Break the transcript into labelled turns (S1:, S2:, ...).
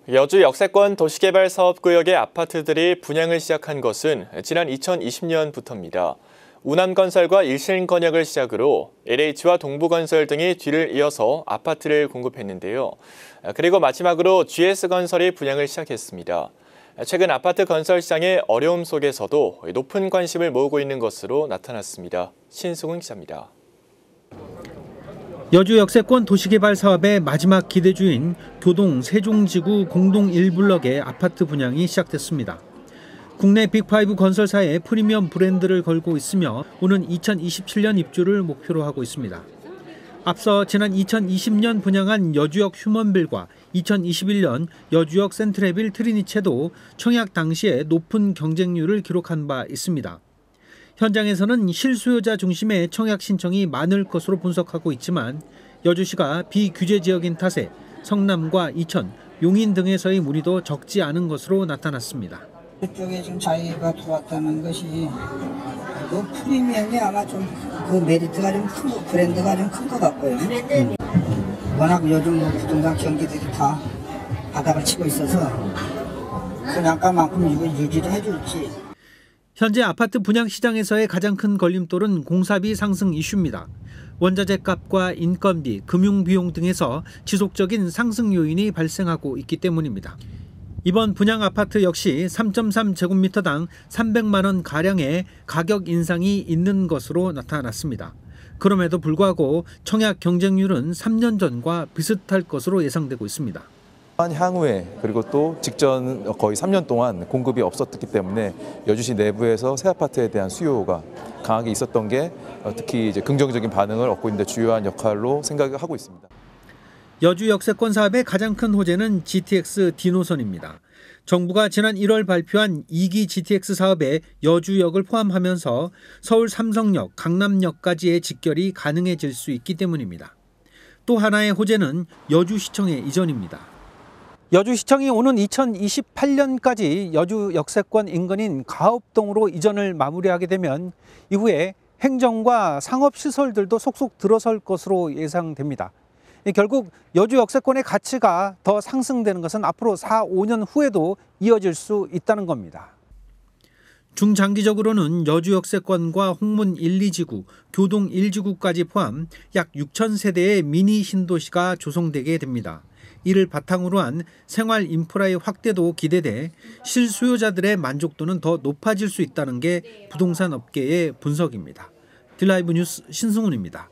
S1: 여주 역세권 도시개발사업구역의 아파트들이 분양을 시작한 것은 지난 2020년부터입니다. 우남건설과 일신건약을 시작으로 LH와 동부건설 등이 뒤를 이어서 아파트를 공급했는데요. 그리고 마지막으로 GS건설이 분양을 시작했습니다. 최근 아파트 건설 시장의 어려움 속에서도 높은 관심을 모으고 있는 것으로 나타났습니다. 신승훈 기자입니다.
S2: 여주 역세권 도시개발 사업의 마지막 기대주인 교동 세종지구 공동 1블럭의 아파트 분양이 시작됐습니다. 국내 빅5 건설사의 프리미엄 브랜드를 걸고 있으며 오는 2027년 입주를 목표로 하고 있습니다. 앞서 지난 2020년 분양한 여주역 휴먼빌과 2021년 여주역 센트레빌 트리니체도 청약 당시에 높은 경쟁률을 기록한 바 있습니다. 현장에서는 실수요자 중심의 청약 신청이 많을 것으로 분석하고 있지만 여주시가 비규제 지역인 탓에 성남과 이천, 용인 등에서의 문의도 적지 않은 것으로 나타났습니다.
S3: 이쪽에 지금 저희가 들어왔다는 것이 그 프리미엄이 아마 좀 그 메리트가 좀 큰 거, 브랜드가 좀 큰 것 같고요. 워낙 요즘 부동산 경기들이 다 바닥을 치고 있어서 분양가만큼 이거 유지를 해줄지.
S2: 현재 아파트 분양 시장에서의 가장 큰 걸림돌은 공사비 상승 이슈입니다. 원자재 값과 인건비, 금융비용 등에서 지속적인 상승 요인이 발생하고 있기 때문입니다. 이번 분양 아파트 역시 3.3제곱미터당 300만 원 가량의 가격 인상이 있는 것으로 나타났습니다. 그럼에도 불구하고 청약 경쟁률은 3년 전과 비슷할 것으로 예상되고 있습니다.
S4: 향후에 그리고 또 직전 거의 3년 동안 공급이 없었기 때문에 여주시 내부에서 새 아파트에 대한 수요가 강하게 있었던 게 특히 이제 긍정적인 반응을 얻고 있는 데 주요한 역할로 생각을 하고 있습니다.
S2: 여주 역세권 사업의 가장 큰 호재는 GTX D노선입니다. 정부가 지난 1월 발표한 2기 GTX 사업에 여주역을 포함하면서 서울 삼성역, 강남역까지의 직결이 가능해질 수 있기 때문입니다. 또 하나의 호재는 여주시청의 이전입니다. 여주시청이 오는 2028년까지 여주 역세권 인근인 가업동으로 이전을 마무리하게 되면 이후에 행정과 상업시설들도 속속 들어설 것으로 예상됩니다. 결국 여주 역세권의 가치가 더 상승되는 것은 앞으로 4, 5년 후에도 이어질 수 있다는 겁니다. 중장기적으로는 여주 역세권과 홍문 1, 2지구, 교동 1지구까지 포함 약 6,000세대의 미니 신도시가 조성되게 됩니다. 이를 바탕으로 한 생활 인프라의 확대도 기대돼 실수요자들의 만족도는 더 높아질 수 있다는 게 부동산 업계의 분석입니다. 딜라이브 뉴스 신승훈입니다.